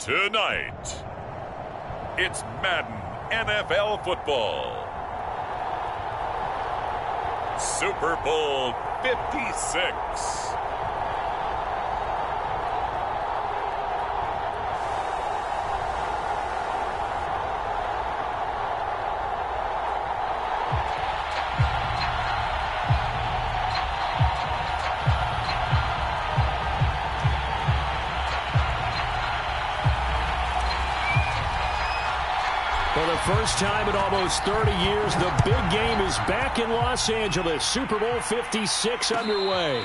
Tonight, it's Madden NFL Football. Super Bowl 56. For the first time in almost 30 years, the big game is back in Los Angeles. Super Bowl 56 underway.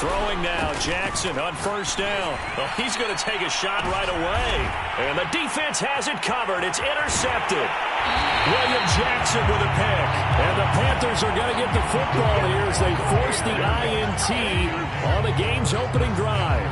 Throwing now, Jackson on first down. Well, he's going to take a shot right away. And the defense has it covered. It's intercepted. William Jackson with a pick. And the Panthers are going to get the football here as they force the INT on the game's opening drive.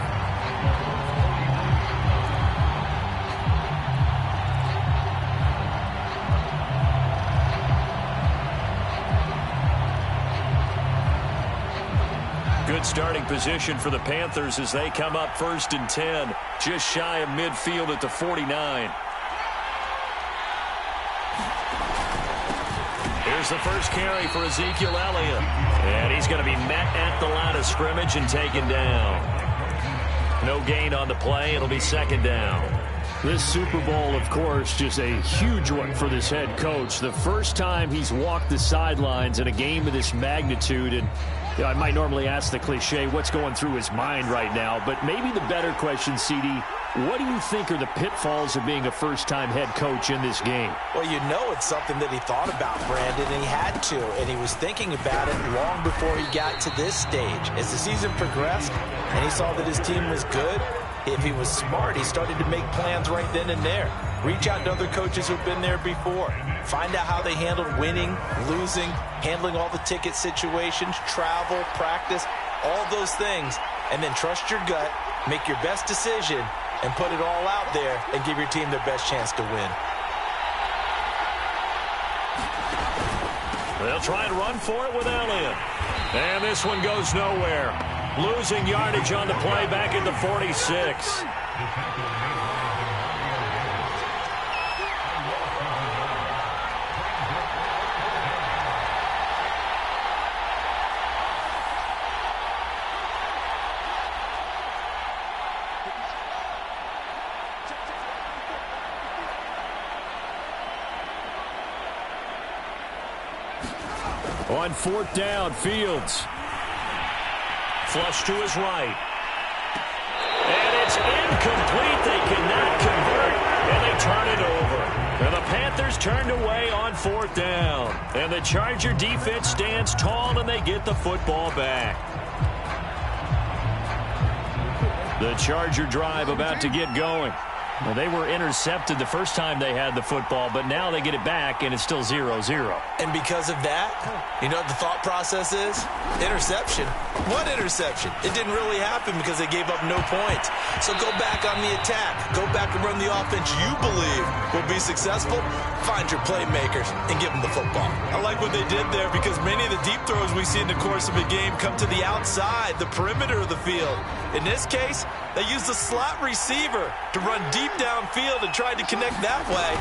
Good starting position for the Panthers as they come up 1st and 10, just shy of midfield at the 49. Here's the first carry for Ezekiel Elliott. And he's going to be met at the line of scrimmage and taken down. No gain on the play. It'll be 2nd down. This Super Bowl, of course, just a huge one for this head coach. The first time he's walked the sidelines in a game of this magnitude. And you know, I might normally ask the cliche, what's going through his mind right now? But maybe the better question, CD, what do you think are the pitfalls of being a first-time head coach in this game? Well, you know it's something that he thought about, Brandon, and he had to. And he was thinking about it long before he got to this stage. As the season progressed and he saw that his team was good, if he was smart, he started to make plans right then and there. Reach out to other coaches who've been there before. Find out how they handled winning, losing, handling all the ticket situations, travel, practice, all those things. And then trust your gut, make your best decision, and put it all out there and give your team their best chance to win. They'll try and run for it with Elliott. And this one goes nowhere. Losing yardage on the play back at the 46. On 4th down, Fields. Flush to his right. And it's incomplete. They cannot convert, and they turn it over. And the Panthers turned away on 4th down. And the Charger defense stands tall, and they get the football back. The Charger drive about to get going. Well, they were intercepted the first time they had the football, but now they get it back, and it's still 0-0. And because of that, you know what the thought process is? Interception. What interception? It didn't really happen because they gave up no points. So go back on the attack. Go back and run the offense you believe will be successful. Find your playmakers and give them the football. I like what they did there because many of the deep throws we see in the course of a game come to the outside, the perimeter of the field. In this case, they used the slot receiver to run deep downfield and tried to connect that way.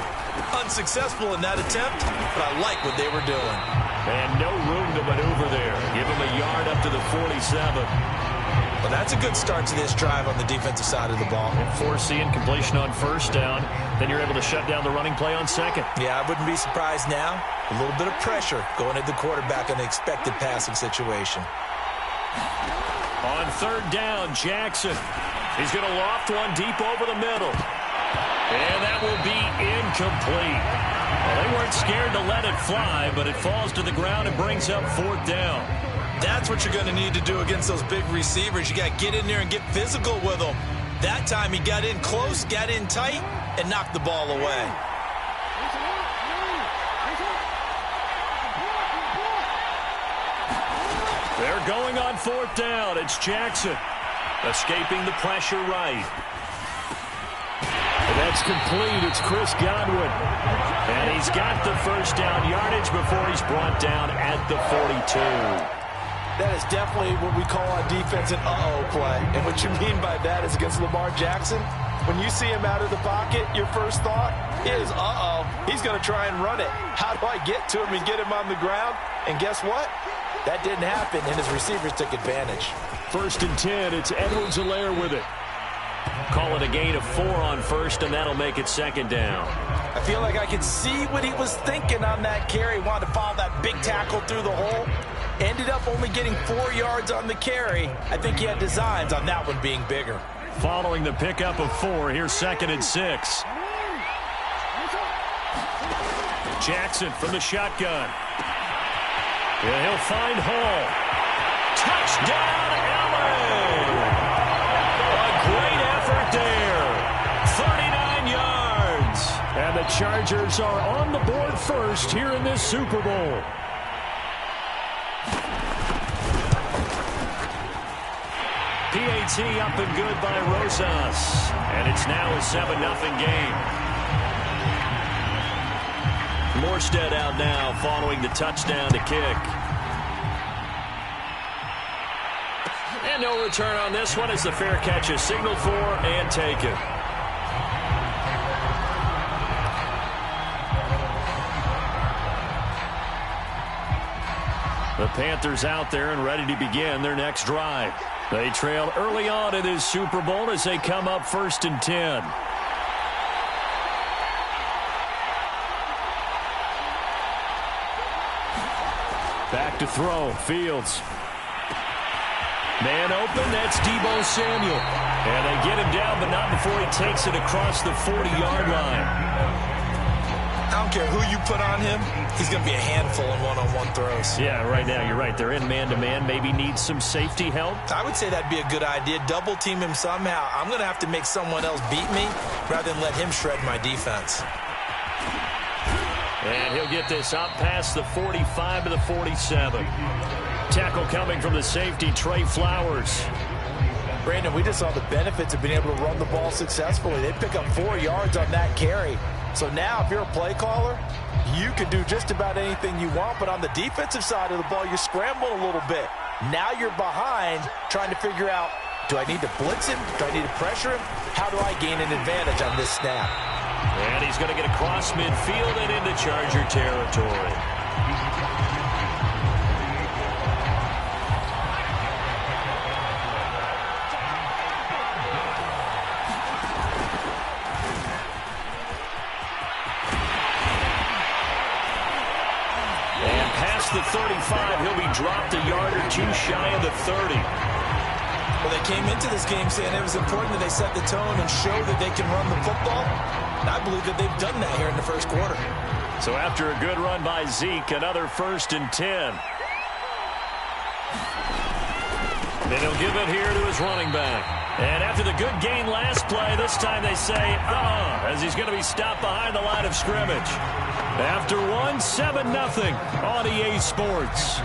Unsuccessful in that attempt, but I like what they were doing. And no room to maneuver there. Give them a yard up to the 47. Well, that's a good start to this drive on the defensive side of the ball. Forcing completion on 1st down. Then you're able to shut down the running play on 2nd. Yeah, I wouldn't be surprised now. A little bit of pressure going at the quarterback on the expected passing situation. On 3rd down, Jackson. He's going to loft one deep over the middle. And that will be incomplete. Well, they weren't scared to let it fly, but it falls to the ground and brings up 4th down. That's what you're going to need to do against those big receivers. You got to get in there and get physical with them. That time he got in close, got in tight, and knocked the ball away. They're going on 4th down. It's Jackson escaping the pressure right. And that's complete. It's Chris Godwin. And he's got the first down yardage before he's brought down at the 42. That is definitely what we call on defense an uh-oh play. And what you mean by that is against Lamar Jackson, when you see him out of the pocket, your first thought is, uh-oh, he's going to try and run it. How do I get to him and get him on the ground? And guess what? That didn't happen, and his receivers took advantage. 1st and 10, it's Edwards-Helaire with it. Call it a gain of 4 on 1st, and that'll make it 2nd down. I feel like I could see what he was thinking on that carry. Wanted to follow that big tackle through the hole. Ended up only getting 4 yards on the carry. I think he had designs on that one being bigger. Following the pickup of 4, here's 2nd and 6. Jackson from the shotgun. And he'll find Hall. Touchdown, Allen! A great effort there. 39 yards. And the Chargers are on the board first here in this Super Bowl. PAT up and good by Rosas. And it's now a 7-0 game. Morstead out now following the touchdown to kick. And no return on this one as the fair catch is signaled for and taken. The Panthers out there and ready to begin their next drive. They trail early on in this Super Bowl as they come up 1st and 10. Back to throw. Fields. Man open. That's Deebo Samuel. And they get him down, but not before he takes it across the 40-yard line. I don't care who you put on him. He's going to be a handful in one-on-one throws. Yeah, right now, you're right. They're in man-to-man. Maybe needs some safety help. I would say that'd be a good idea. Double team him somehow. I'm going to have to make someone else beat me rather than let him shred my defense. And he'll get this up past the 45 to the 47. Tackle coming from the safety, Trey Flowers. Brandon, we just saw the benefits of being able to run the ball successfully. They pick up 4 yards on that carry. So now if you're a play caller, you can do just about anything you want. But on the defensive side of the ball, you scramble a little bit. Now you're behind trying to figure out, do I need to blitz him? Do I need to pressure him? How do I gain an advantage on this snap? And he's going to get across midfield and into Charger territory. And past the 35, he'll be dropped a yard or two shy of the 30. Well, they came into this game saying it was important that they set the tone and show that they can run the football. And I believe that they've done that here in the first quarter. So after a good run by Zeke, another 1st and 10. Then he'll give it here to his running back. And after the good gain last play, this time they say, as he's going to be stopped behind the line of scrimmage. After one, 7-0 on EA Sports.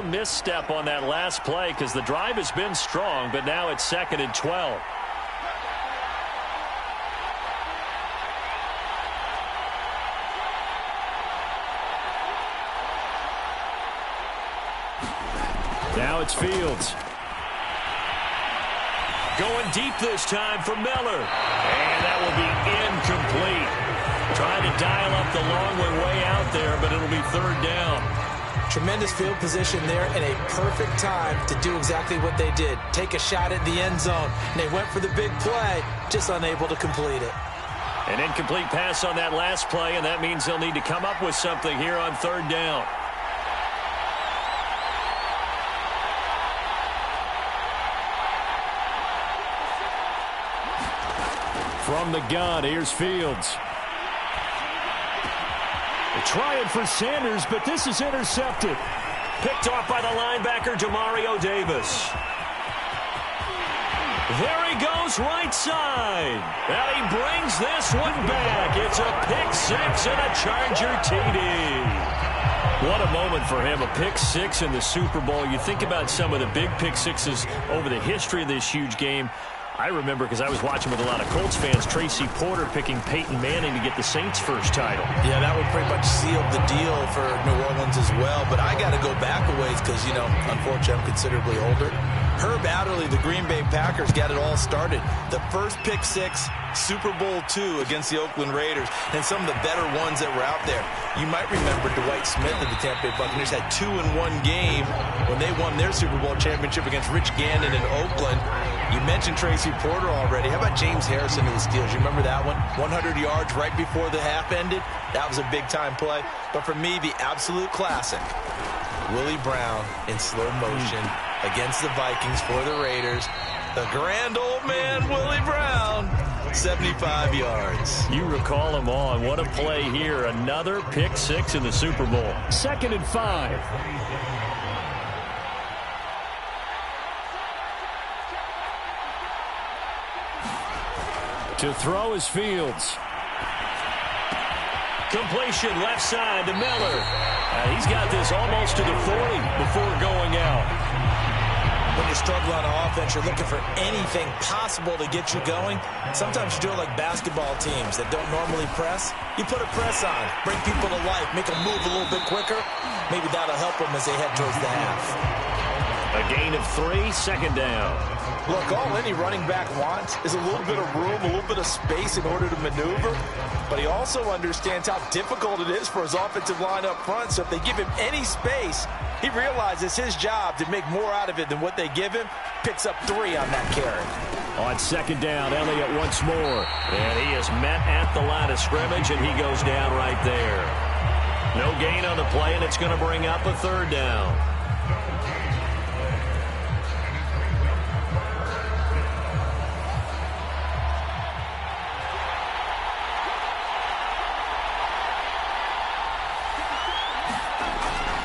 Misstep on that last play because the drive has been strong, but now it's 2nd and 12. Now it's Fields. Going deep this time for Miller. And that will be incomplete. Trying to dial up the long way out there, but it'll be 3rd down. Tremendous field position there and a perfect time to do exactly what they did. Take a shot at the end zone. And they went for the big play, just unable to complete it. An incomplete pass on that last play, and that means they'll need to come up with something here on 3rd down. From the gun, here's Fields. They're trying for Sanders, but this is intercepted. Picked off by the linebacker, Demario Davis. There he goes, right side. And he brings this one back. It's a pick six and a Charger TD. What a moment for him, a pick six in the Super Bowl. You think about some of the big pick sixes over the history of this huge game. I remember, because I was watching with a lot of Colts fans, Tracy Porter picking Peyton Manning to get the Saints' first title. Yeah, that would pretty much seal the deal for New Orleans as well. But I got to go back a ways because, you know, unfortunately I'm considerably older. Herb Adderley, the Green Bay Packers, got it all started. The first pick six, Super Bowl II against the Oakland Raiders, and some of the better ones that were out there. You might remember Dwight Smith of the Tampa Bay Buccaneers had 2-in-1 game when they won their Super Bowl championship against Rich Gannon in Oakland. You mentioned Tracy Porter already. How about James Harrison of the Steelers? You remember that one? 100 yards right before the half ended. That was a big-time play. But for me, the absolute classic, Willie Brown in slow motion against the Vikings for the Raiders. The grand old man, Willie Brown, 75 yards. You recall them all, and what a play here. Another pick six in the Super Bowl. 2nd and 5. To throw is Fields. Completion left side to Miller. He's got this almost to the 40 before going out. When you struggle on offense, you're looking for anything possible to get you going. Sometimes you do it like basketball teams that don't normally press. You put a press on, bring people to life, make them move a little bit quicker. Maybe that'll help them as they head towards the half. A gain of 3, 2nd down. Look, all any running back wants is a little bit of room, a little bit of space in order to maneuver. But he also understands how difficult it is for his offensive line up front. So if they give him any space, he realizes his job to make more out of it than what they give him. Picks up 3 on that carry. On 2nd down, Elliott once more. And he is met at the line of scrimmage, and he goes down right there. No gain on the play, and it's going to bring up a 3rd down.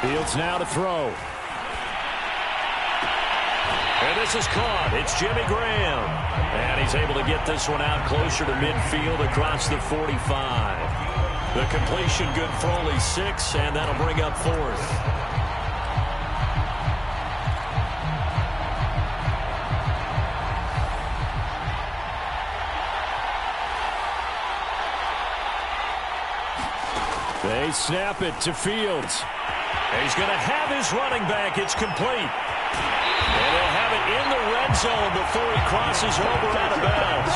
Fields now to throw. And this is caught. It's Jimmy Graham. And he's able to get this one out closer to midfield across the 45. The completion good for only 6, and that'll bring up 4th. They snap it to Fields. He's going to have his running back. It's complete. And he'll have it in the red zone before he crosses over out of bounds.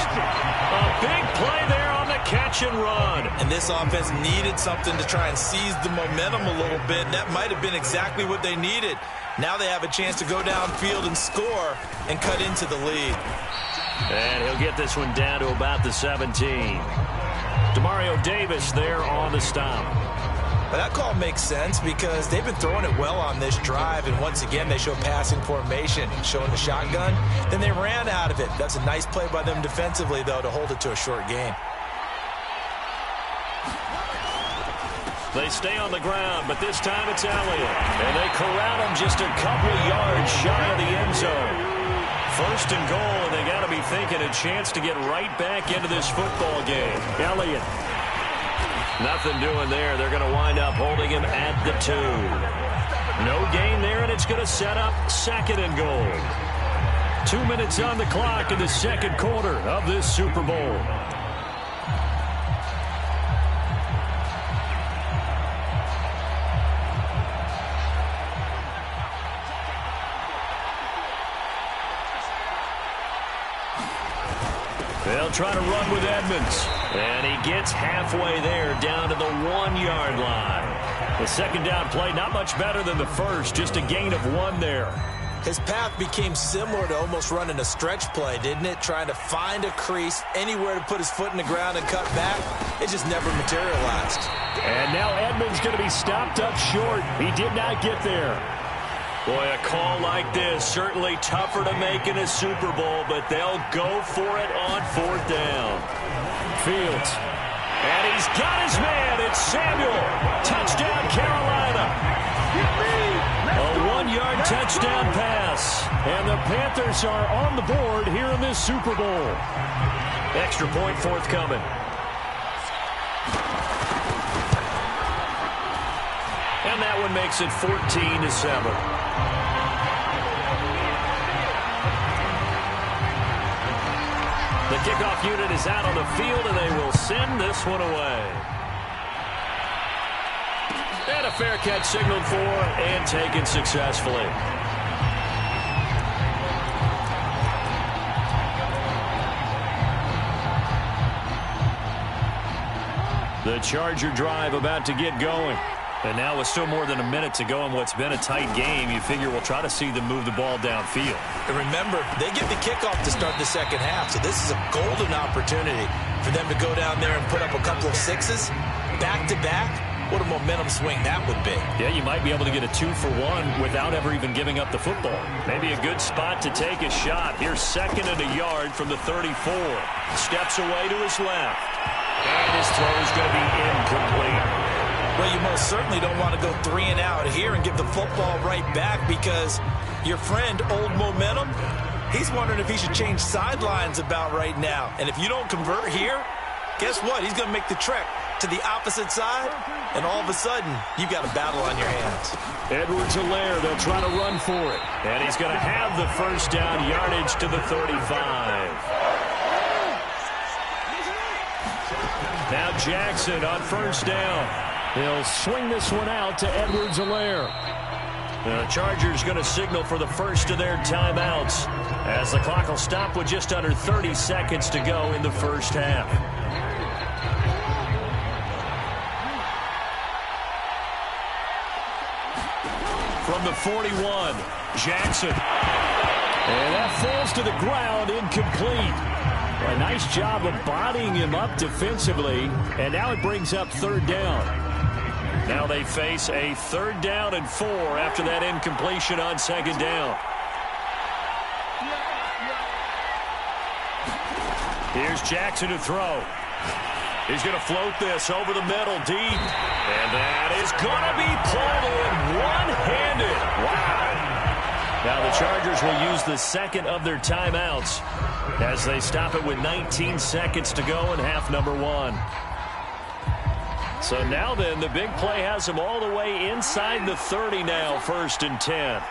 A big play there on the catch and run. And this offense needed something to try and seize the momentum a little bit. And that might have been exactly what they needed. Now they have a chance to go downfield and score and cut into the lead. And he'll get this one down to about the 17. Demario Davis there on the stop. That call makes sense because they've been throwing it well on this drive, and once again they show passing formation, showing the shotgun. Then they ran out of it. That's a nice play by them defensively, though, to hold it to a short gain. They stay on the ground, but this time it's Elliott. And they corral him just a couple yards shy of the end zone. 1st and goal, and they got to be thinking a chance to get right back into this football game. Elliott. Nothing doing there. They're going to wind up holding him at the 2. No gain there, and it's going to set up 2nd and goal. 2 minutes on the clock in the 2nd quarter of this Super Bowl. They'll try to run with Edmonds. And he gets halfway there, down to the 1-yard line. The 2nd down play, not much better than the first, just a gain of 1 there. His path became similar to almost running a stretch play, didn't it? Trying to find a crease, anywhere to put his foot in the ground and cut back. It just never materialized. And now Edmonds going to be stopped up short. He did not get there. Boy, a call like this, certainly tougher to make in a Super Bowl, but they'll go for it on 4th down. Fields. And he's got his man. It's Samuel. Touchdown, Carolina. A 1-yard touchdown pass. And the Panthers are on the board here in this Super Bowl. Extra point forthcoming. And that one makes it 14-7. The kickoff unit is out on the field, and they will send this one away. And a fair catch signaled for and taken successfully. The Charger drive about to get going. And now with still more than a minute to go in what's been a tight game, you figure we'll try to see them move the ball downfield. And remember, they get the kickoff to start the second half, so this is a golden opportunity for them to go down there and put up a couple of sixes back-to-back. What a momentum swing that would be. Yeah, you might be able to get a 2-for-1 without ever even giving up the football. Maybe a good spot to take a shot. Here's 2nd and a yard from the 34. Steps away to his left. And his throw is going to be incomplete. Well, you most certainly don't want to go 3 and out here and give the football right back because your friend, Old Momentum, he's wondering if he should change sidelines about right now. And if you don't convert here, guess what? He's going to make the trek to the opposite side, and all of a sudden, you've got a battle on your hands. Edwards-Helaire, they'll try to run for it. And he's going to have the first down yardage to the 35. Now Jackson on 1st down. They'll swing this one out to Edwards-Helaire. The Chargers going to signal for the first of their timeouts as the clock will stop with just under 30 seconds to go in the first half. From the 41, Jackson. And that falls to the ground, incomplete. A nice job of bodying him up defensively, and now it brings up 3rd down. Now they face a 3rd down and 4 after that incompletion on 2nd down. Here's Jackson to throw. He's going to float this over the middle deep. And that is going to be pulled in one-handed. Wow. Now the Chargers will use the 2nd of their timeouts as they stop it with 19 seconds to go in half number 1. So now then, the big play has them all the way inside the 30 now, 1st and 10.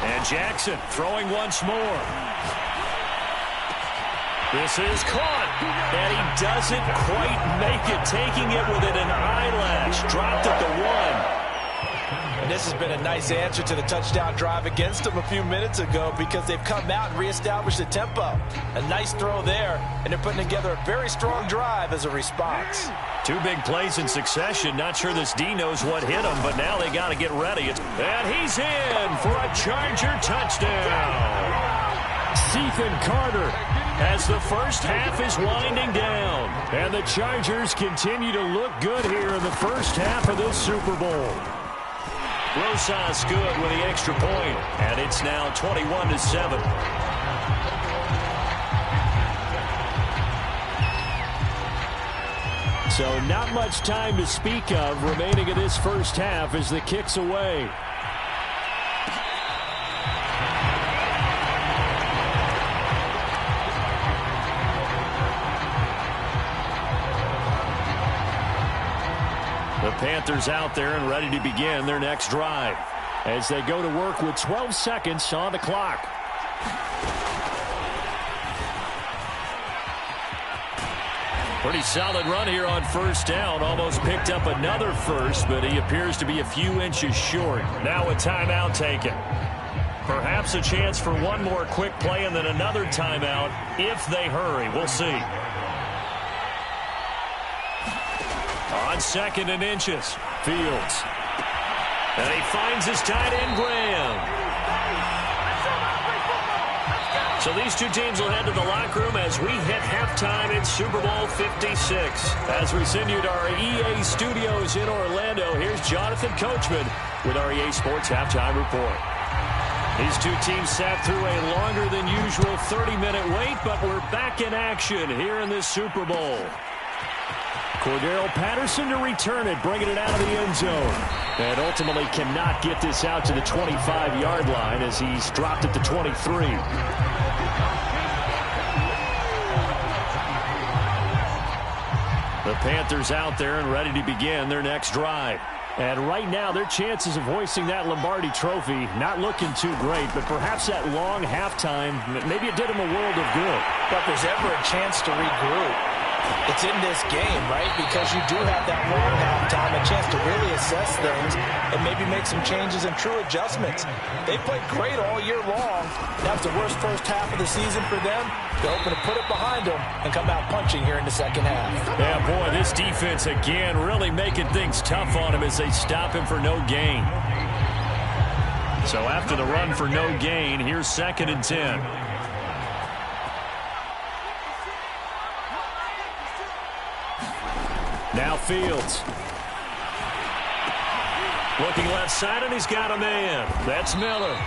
And Jackson throwing once more. This is caught, and he doesn't quite make it, taking it within an eyelash. Dropped at the 1. And this has been a nice answer to the touchdown drive against them a few minutes ago because they've come out and reestablished the tempo. A nice throw there, and they're putting together a very strong drive as a response. 2 big plays in succession. Not sure this D knows what hit him, but now they got to get ready. And he's in for a Charger touchdown. Ethan Carter. As the first half is winding down. And the Chargers continue to look good here in the first half of this Super Bowl. Rosas good with the extra point, and it's now 21-7. So not much time to speak of remaining in this first half as the kick's away. The Panthers out there and ready to begin their next drive as they go to work with 12 seconds on the clock. Pretty solid run here on 1st down. Almost picked up another first, but he appears to be a few inches short. Now a timeout taken. Perhaps a chance for one more quick play and then another timeout if they hurry. We'll see. On 2nd and inches, Fields. And he finds his tight end, Graham. So these two teams will head to the locker room as we hit halftime in Super Bowl 56. As we send you to our EA studios in Orlando, here's Jonathan Coachman with our EA Sports Halftime Report. These two teams sat through a longer than usual 30-minute wait, but we're back in action here in this Super Bowl. Cordero Patterson to return it, bringing it out of the end zone. And ultimately cannot get this out to the 25-yard line as he's dropped it to 23. The Panthers out there and ready to begin their next drive. And right now, their chances of hoisting that Lombardi trophy not looking too great, but perhaps that long halftime, maybe it did them a world of good. But if there's ever a chance to regroup, it's in this game, right? Because you do have that long halftime, a chance to really assess things and maybe make some changes and true adjustments. They played great all year long. That was the worst first half of the season for them. They're hoping to put it behind them and come out punching here in the second half. Yeah, boy, this defense again really making things tough on him as they stop him for no gain. So after the run for no gain, here's 2nd and 10. Now Fields. Looking left side, and he's got a man. That's Miller.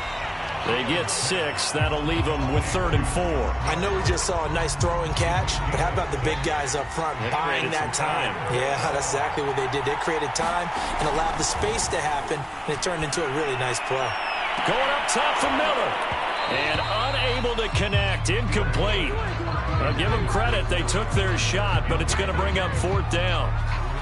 They get 6. That'll leave them with 3rd and 4. I know we just saw a nice throwing catch, but how about the big guys up front buying that time? Yeah, that's exactly what they did. They created time and allowed the space to happen, and it turned into a really nice play. Going up top for Miller. And unable to connect. Incomplete. I'll give them credit. They took their shot, but it's going to bring up 4th down.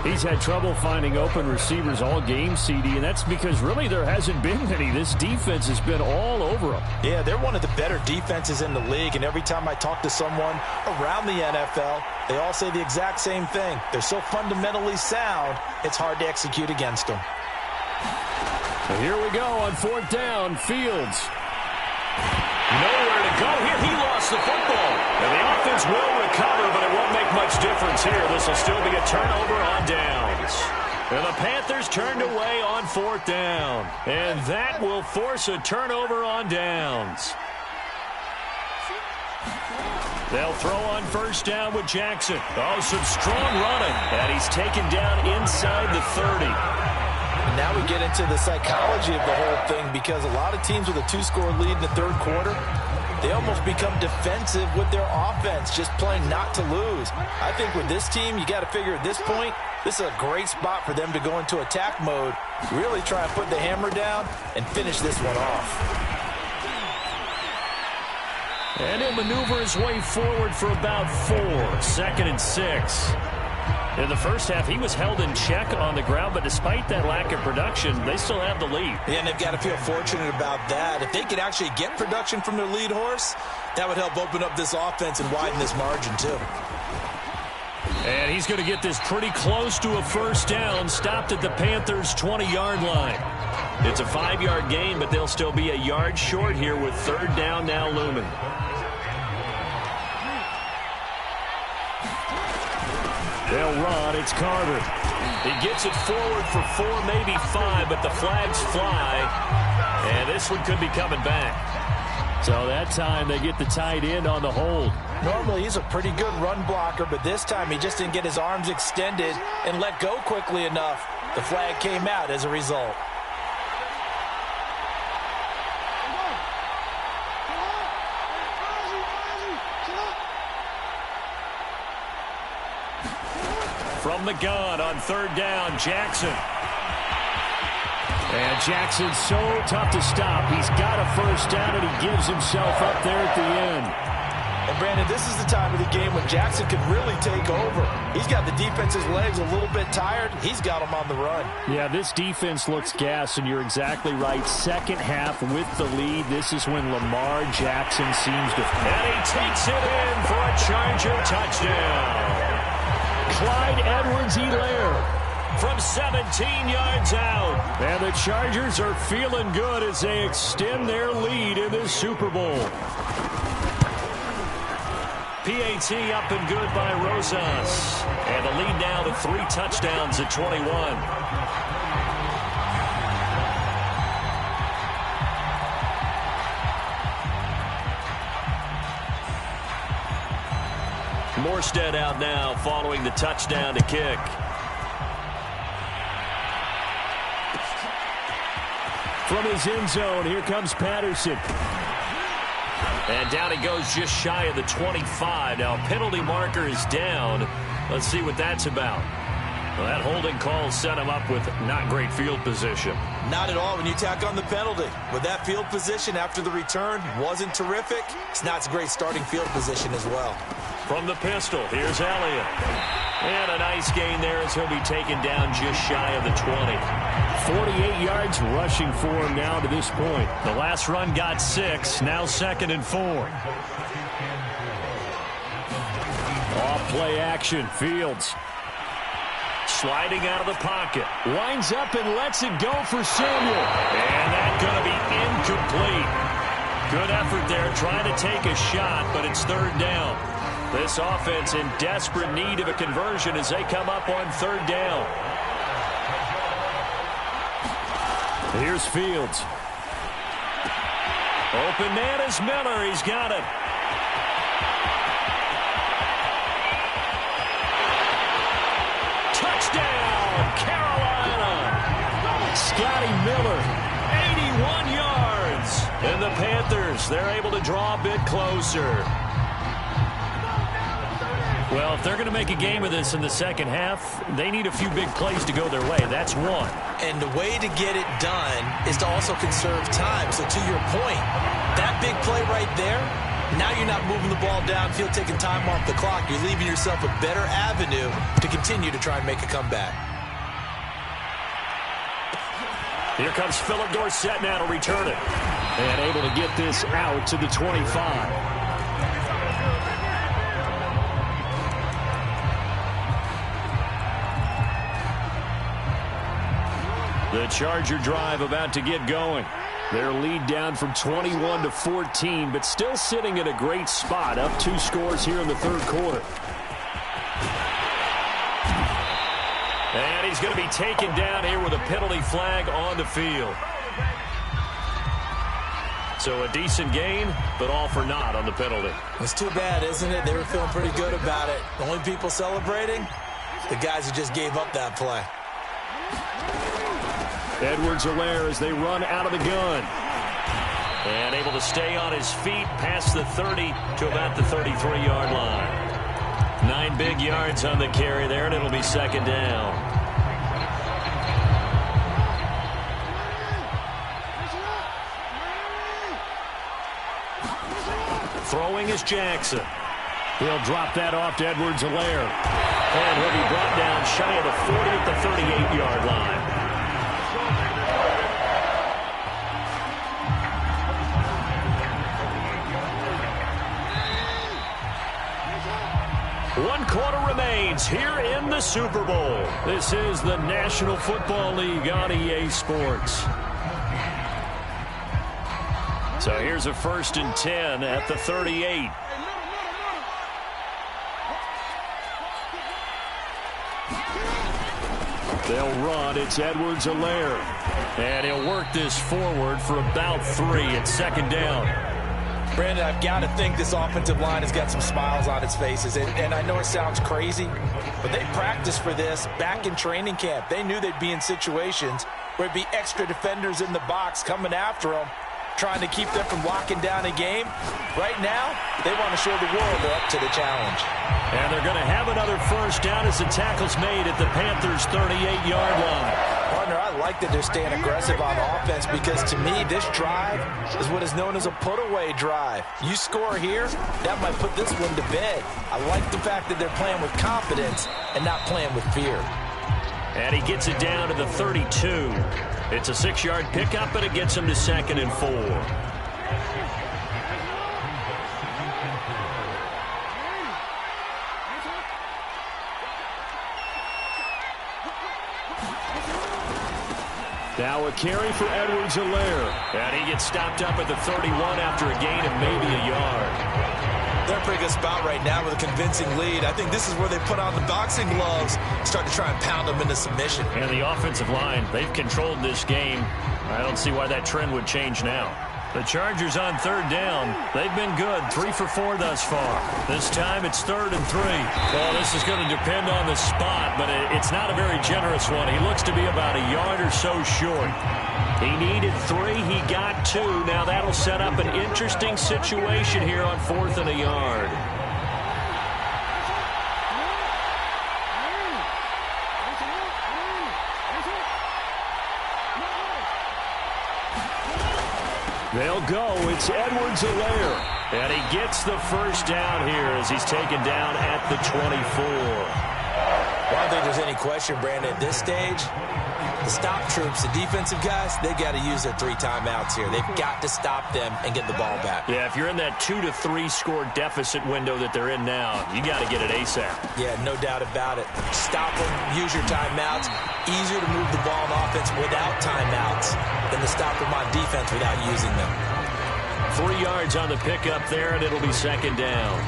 He's had trouble finding open receivers all game, CD, and that's because really there hasn't been any. This defense has been all over them. Yeah, they're one of the better defenses in the league, and every time I talk to someone around the NFL, they all say the exact same thing. They're so fundamentally sound, it's hard to execute against them. So here we go on 4th down. Fields. Nowhere to go here. He lost the football. And the offense will recover, but it won't make much difference here. This will still be a turnover on downs. And the Panthers turned away on 4th down. And that will force a turnover on downs. They'll throw on 1st down with Jackson. Oh, some strong running. And he's taken down inside the 30. Now we get into the psychology of the whole thing, because a lot of teams with a 2-score lead in the 3rd quarter, they almost become defensive with their offense, just playing not to lose. I think with this team, you got to figure at this point, this is a great spot for them to go into attack mode, really try and put the hammer down and finish this one off. And he'll maneuver his way forward for about 4. 2nd and 6. In the first half, he was held in check on the ground, but despite that lack of production, they still have the lead. Yeah, and they've got to feel fortunate about that. If they could actually get production from their lead horse, that would help open up this offense and widen this margin, too. And he's going to get this pretty close to a 1st down, stopped at the Panthers' 20-yard line. It's a 5-yard gain, but they'll still be a yard short here with 3rd down now looming. They'll run. It's Carter. He gets it forward for 4, maybe 5, but the flags fly. And this one could be coming back. So that time they get the tight end on the hold. Normally he's a pretty good run blocker, but this time he just didn't get his arms extended and let go quickly enough. The flag came out as a result. From the gun on 3rd down, Jackson. And Jackson's so tough to stop. He's got a 1st down, and he gives himself up there at the end. And, Brandon, this is the time of the game when Jackson could really take over. He's got the defense's legs a little bit tired. He's got them on the run. Yeah, this defense looks gassed, and you're exactly right. Second half with the lead. This is when Lamar Jackson seems to... And he takes it in for a Charger touchdown. Clyde Edwards-Helaire from 17 yards out. And the Chargers are feeling good as they extend their lead in this Super Bowl. PAT up and good by Rosas. And the lead now to 3 touchdowns at 21. Morstead out now following the touchdown to kick. From his end zone, here comes Patterson. And down he goes just shy of the 25. Now penalty marker is down. Let's see what that's about. Well, that holding call set him up with not great field position. Not at all when you tack on the penalty. With that field position after the return wasn't terrific. It's not a great starting field position as well. From the pistol, here's Elliott. And a nice gain there as he'll be taken down just shy of the 20. 48 yards rushing for him now to this point. The last run got 6, now 2nd and 4. Off play action, Fields. Sliding out of the pocket. Winds up and lets it go for Samuel. And that's going to be incomplete. Good effort there, trying to take a shot, but it's 3rd down. This offense in desperate need of a conversion as they come up on 3rd down. Here's Fields. Open man is Miller. He's got it. Touchdown, Carolina. Scotty Miller. 81 yards. And the Panthers, they're able to draw a bit closer. Well, if they're going to make a game of this in the second half, they need a few big plays to go their way. That's one. And the way to get it done is to also conserve time. So to your point, that big play right there, now you're not moving the ball downfield, taking time off the clock. You're leaving yourself a better avenue to continue to try and make a comeback. Here comes Philip Dorsett now to return it. And able to get this out to the 25. The Charger drive about to get going. Their lead down from 21 to 14, but still sitting at a great spot, up 2 scores here in the 3rd quarter. And he's going to be taken down here with a penalty flag on the field. So a decent gain, but all for naught on the penalty. It's too bad, isn't it? They were feeling pretty good about it. The only people celebrating, the guys who just gave up that play. Edwards-Helaire as they run out of the gun. And able to stay on his feet past the 30 to about the 33-yard line. 9 big yards on the carry there, and it'll be 2nd down. Throwing is Jackson. He'll drop that off to Edwards-Helaire. And he'll be brought down shy of the 40 at the 38-yard line. One quarter remains here in the Super Bowl. This is the National Football League on EA Sports. So here's a 1st and 10 at the 38. They'll run. It's Edwards-Helaire. And he'll work this forward for about 3 at 2nd down. Brandon, I've got to think this offensive line has got some smiles on its faces. And I know it sounds crazy, but they practiced for this back in training camp. They knew they'd be in situations where it'd be extra defenders in the box coming after them, trying to keep them from locking down a game. Right now, they want to show the world they're up to the challenge. And they're going to have another 1st down as the tackle's made at the Panthers' 38-yard line. Partner, I like that they're staying aggressive on offense because, to me, this drive is what is known as a put-away drive. You score here, that might put this one to bed. I like the fact that they're playing with confidence and not playing with fear. And he gets it down to the 32. It's a 6-yard pickup, but it gets him to 2nd and 4. Now a carry for Edwards-Helaire. And he gets stopped up at the 31 after a gain of maybe a yard. They're in a pretty good spot right now with a convincing lead. I think this is where they put on the boxing gloves, start to try and pound them into submission. And the offensive line, they've controlled this game. I don't see why that trend would change now. The Chargers on third down. They've been good, 3 for 4 thus far. This time it's 3rd and 3. Well, this is going to depend on the spot, but it's not a very generous one. He looks to be about a yard or so short. He needed 3. He got 2. Now that'll set up an interesting situation here on 4th and a yard. They'll go. It's Edwards-Helaire. And he gets the first down here as he's taken down at the 24. Well, I don't think there's any question, Brandon, at this stage, the stop troops, the defensive guys, they got to use their 3 timeouts here. They've got to stop them and get the ball back. Yeah, if you're in that 2 to 3 score deficit window that they're in now, you got to get it ASAP. Yeah, no doubt about it. Stop them, use your timeouts. Easier to move the ball on offense without timeouts than to stop them on defense without using them. 3 yards on the pickup there, and it'll be 2nd down.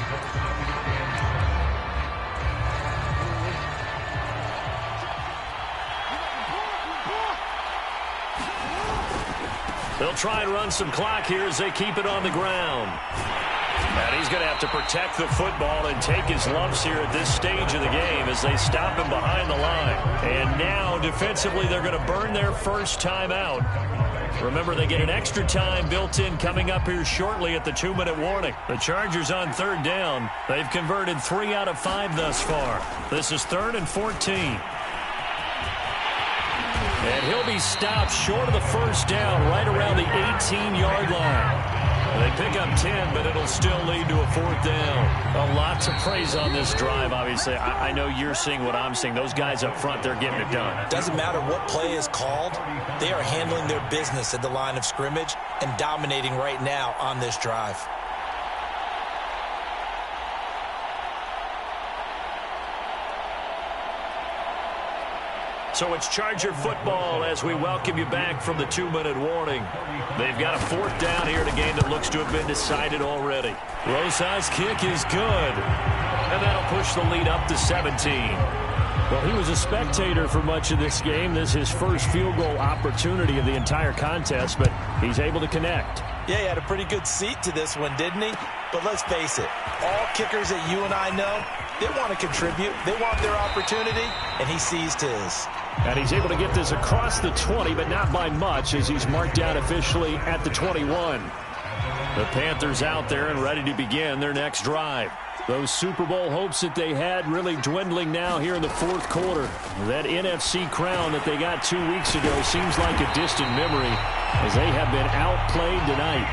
They'll try and run some clock here as they keep it on the ground. And he's going to have to protect the football and take his lumps here at this stage of the game as they stop him behind the line. And now, defensively, they're going to burn their first time out. Remember, they get an extra time built in coming up here shortly at the 2-minute warning. The Chargers on 3rd down. They've converted 3 out of 5 thus far. This is 3rd and 14. And he'll be stopped short of the first down right around the 18-yard line. They pick up 10, but it'll still lead to a 4th down. A lot to praise on this drive, obviously. I know you're seeing what I'm seeing. Those guys up front, they're getting it done. Doesn't matter what play is called. They are handling their business at the line of scrimmage and dominating right now on this drive. So it's Charger football as we welcome you back from the 2-minute warning. They've got a 4th down here in a game that looks to have been decided already. Rosas' kick is good. And that'll push the lead up to 17. Well, he was a spectator for much of this game. This is his first field goal opportunity of the entire contest, but he's able to connect. Yeah, he had a pretty good seat to this one, didn't he? But let's face it, all kickers that you and I know, they want to contribute. They want their opportunity, and he seized his. And he's able to get this across the 20, but not by much as he's marked down officially at the 21. The Panthers out there and ready to begin their next drive. Those Super Bowl hopes that they had really dwindling now here in the 4th quarter. That NFC crown that they got 2 weeks ago seems like a distant memory as they have been outplayed tonight.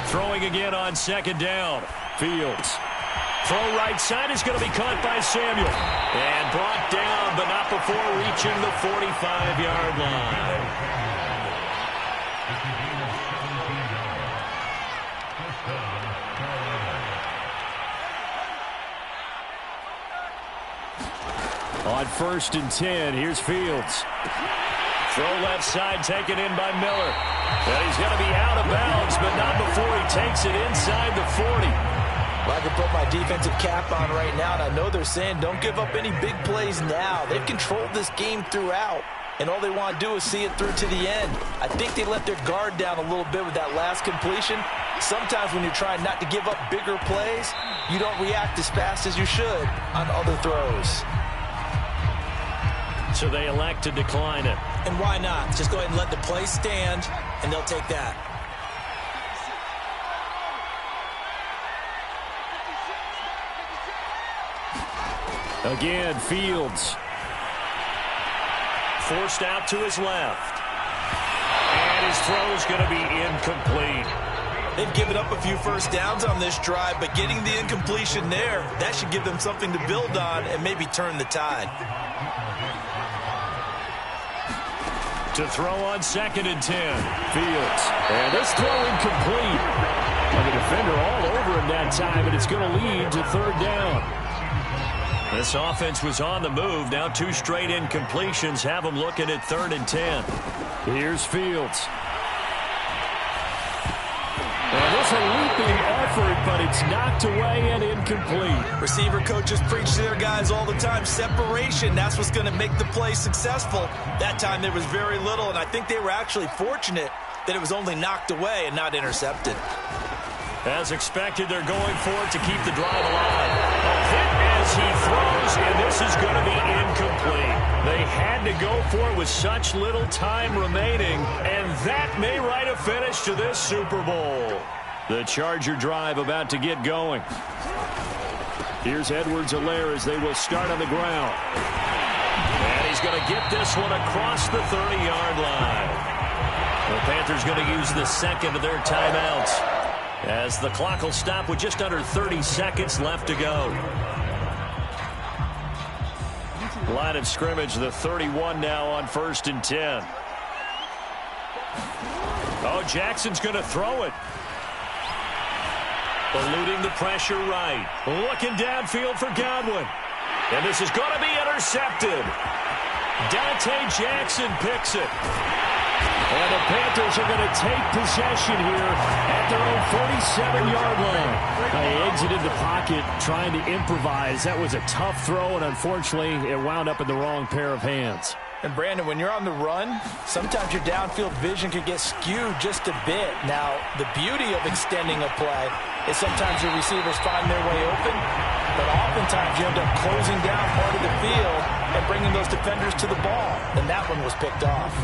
Throwing again on 2nd down. Fields. Throw right side is going to be caught by Samuel. And brought down, but not before reaching the 45-yard line. On 1st and 10, here's Fields. Throw left side, taken in by Miller. And he's going to be out of bounds, but not before he takes it inside the 40. Well, I can put my defensive cap on right now, and I know they're saying don't give up any big plays now. They've controlled this game throughout, and all they want to do is see it through to the end. I think they let their guard down a little bit with that last completion. Sometimes when you're trying not to give up bigger plays, you don't react as fast as you should on other throws. So they elect to decline it. And why not? Just go ahead and let the play stand, and they'll take that. Again, Fields. Forced out to his left. And his throw's going to be incomplete. They've given up a few first downs on this drive, but getting the incompletion there, that should give them something to build on and maybe turn the tide. To throw on 2nd and 10. Fields. And this throw incomplete. And the defender all over him that time, and it's going to lead to 3rd down. This offense was on the move. Now 2 straight incompletions have them looking at 3rd and 10. Here's Fields. And this a leaping effort, but it's knocked away and incomplete. Receiver coaches preach to their guys all the time. Separation, that's what's going to make the play successful. That time there was very little, and I think they were actually fortunate that it was only knocked away and not intercepted. As expected, they're going for it to keep the drive alive. A hit as he throws, and this is going to be incomplete. They had to go for it with such little time remaining, and that may write a finish to this Super Bowl. The Charger drive about to get going. Here's Edwards-Helaire as they will start on the ground. And he's going to get this one across the 30-yard line. The Panthers going to use the second of their timeouts, as the clock will stop with just under 30 seconds left to go. Line of scrimmage, the 31 now on 1st and 10. Oh, Jackson's going to throw it. Eluding the pressure right. Looking downfield for Godwin. And this is going to be intercepted. Dante Jackson picks it. And the Panthers are going to take possession here at their own 47-yard line. They exited the pocket trying to improvise. That was a tough throw, and unfortunately, it wound up in the wrong pair of hands. And, Brandon, when you're on the run, sometimes your downfield vision can get skewed just a bit. Now, the beauty of extending a play is sometimes your receivers find their way open, but oftentimes you end up closing down part of the field and bringing those defenders to the ball. And that one was picked off.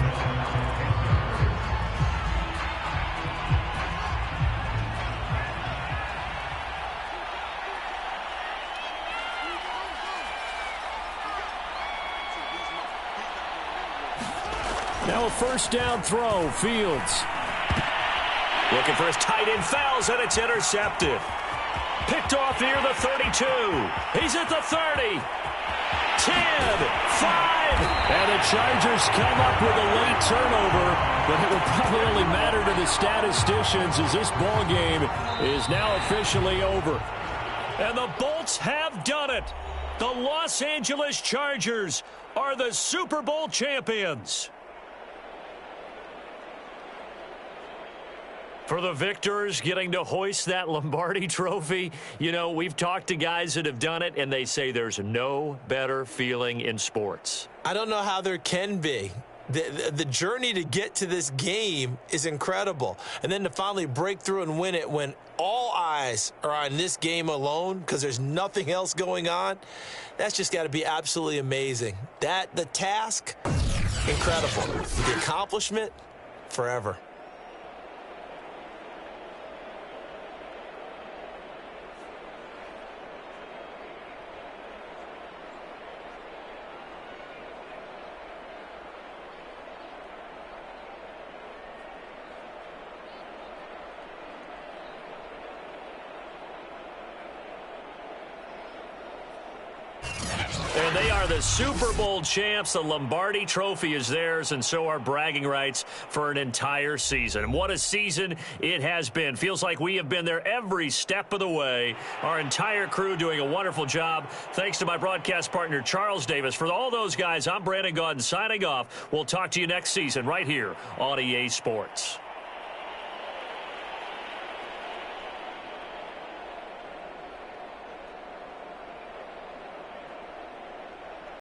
Now a first down throw, Fields. Looking for his tight end, fouls, and it's intercepted. Picked off near the 32. He's at the 30. 10, 5. And the Chargers come up with a late turnover, but it will probably only matter to the statisticians as this ball game is now officially over. And the Bolts have done it. The Los Angeles Chargers are the Super Bowl champions. For the victors getting to hoist that Lombardi trophy, you know, we've talked to guys that have done it, and they say there's no better feeling in sports. I don't know how there can be. The journey to get to this game is incredible. And then to finally break through and win it when all eyes are on this game alone because there's nothing else going on, that's just got to be absolutely amazing. The task, incredible. The accomplishment, forever. And they are the Super Bowl champs. The Lombardi trophy is theirs, and so are bragging rights for an entire season. And what a season it has been. Feels like we have been there every step of the way. Our entire crew doing a wonderful job. Thanks to my broadcast partner, Charles Davis. For all those guys, I'm Brandon Gaudin signing off. We'll talk to you next season right here on EA Sports.